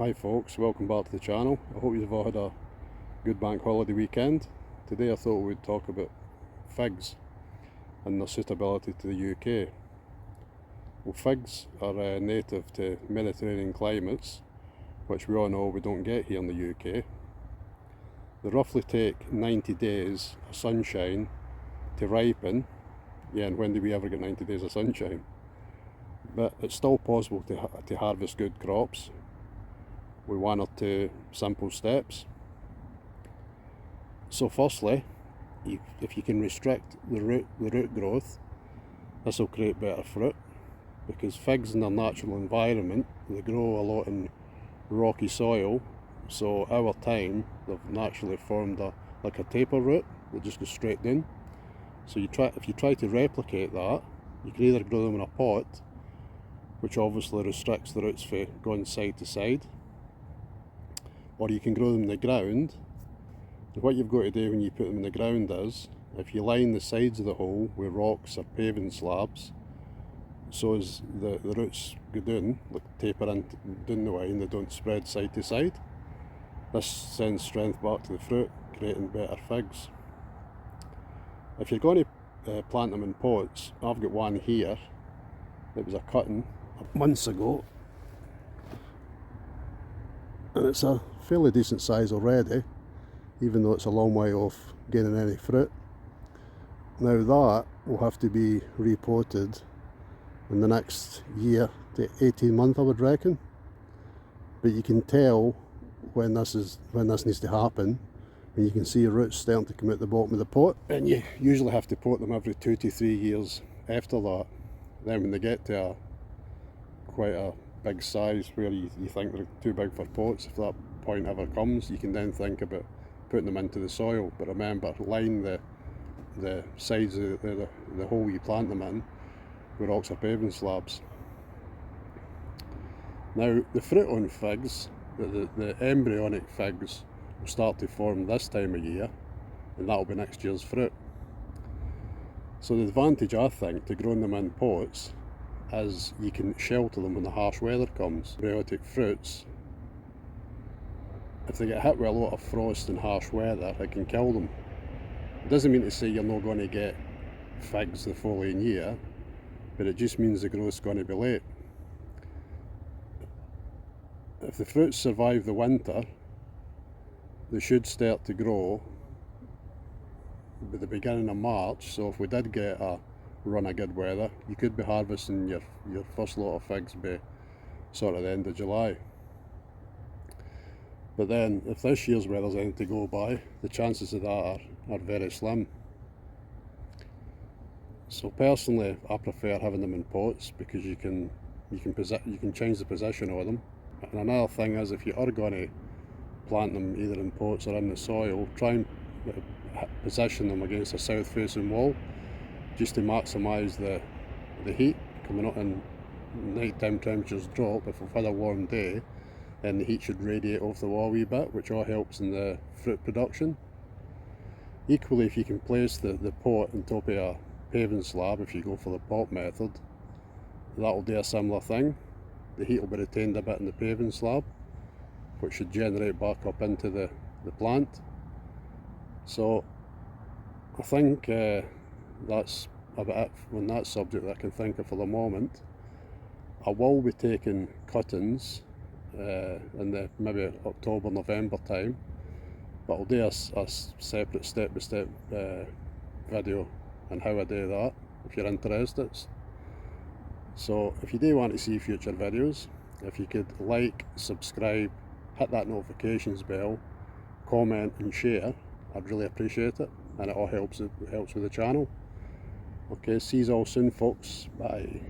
Hi folks, welcome back to the channel. I hope you've all had a good bank holiday weekend. Today I thought we'd talk about figs and their suitability to the UK. Well, figs are native to Mediterranean climates, which we all know we don't get here in the UK. They roughly take 90 days of sunshine to ripen. Yeah, and when do we ever get 90 days of sunshine? But it's still possible to harvest good crops with one or two simple steps. So firstly, if you can restrict the root growth, this will create better fruit, because figs in their natural environment, they grow a lot in rocky soil, so over time they've naturally formed like a taper root that just goes straight down. So if you try to replicate that, you can either grow them in a pot, which obviously restricts the roots from going side to side, or you can grow them in the ground. And what you've got to do when you put them in the ground is, if you line the sides of the hole with rocks or paving slabs, so as the roots go down, like taper in down the way, and they don't spread side to side, this sends strength back to the fruit, creating better figs. If you're going to plant them in pots, I've got one here that was a cutting months ago, and it's a fairly decent size already, even though it's a long way off getting any fruit. Now that will have to be repotted in the next year to 18 months, I would reckon. But you can tell when this needs to happen, and you can see roots starting to come out the bottom of the pot, and you usually have to pot them every 2 to 3 years after that. Then when they get to quite a big size where you think they're too big for pots, if that point ever comes, you can then think about putting them into the soil. But remember, line the sides of the hole you plant them in with rocks or paving slabs. Now the fruit on figs, the embryonic figs, will start to form this time of year, and that'll be next year's fruit. So the advantage, I think, to growing them in pots is you can shelter them when the harsh weather comes. Embryonic fruits, if they get hit with a lot of frost and harsh weather, it can kill them. It doesn't mean to say you're not going to get figs the following year, but it just means the growth's going to be late. If the fruits survive the winter, they should start to grow at the beginning of March. So if we did get a run of good weather, you could be harvesting your first lot of figs by sort of the end of July. But then if this year's weather's anything to go by, the chances of that are very slim. So personally, I prefer having them in pots, because you can change the position of them. And another thing is, if you are going to plant them either in pots or in the soil, try and position them against a south facing wall, just to maximise the heat coming up. And nighttime temperatures drop, if we've had a warm day, then the heat should radiate off the wall a wee bit, which all helps in the fruit production. Equally, if you can place the pot on top of a paving slab, if you go for the pot method, that'll do a similar thing. The heat will be retained a bit in the paving slab, which should generate back up into the plant. So I think that's about it on that subject that I can think of for the moment. I will be taking cuttings in the maybe October, November time, but I'll do a separate step-by-step video on how I do that, if you're interested. So if you do want to see future videos, if you could like, subscribe, hit that notifications bell, comment and share, I'd really appreciate it, and it all helps with the channel. Okay, see you all soon folks, bye.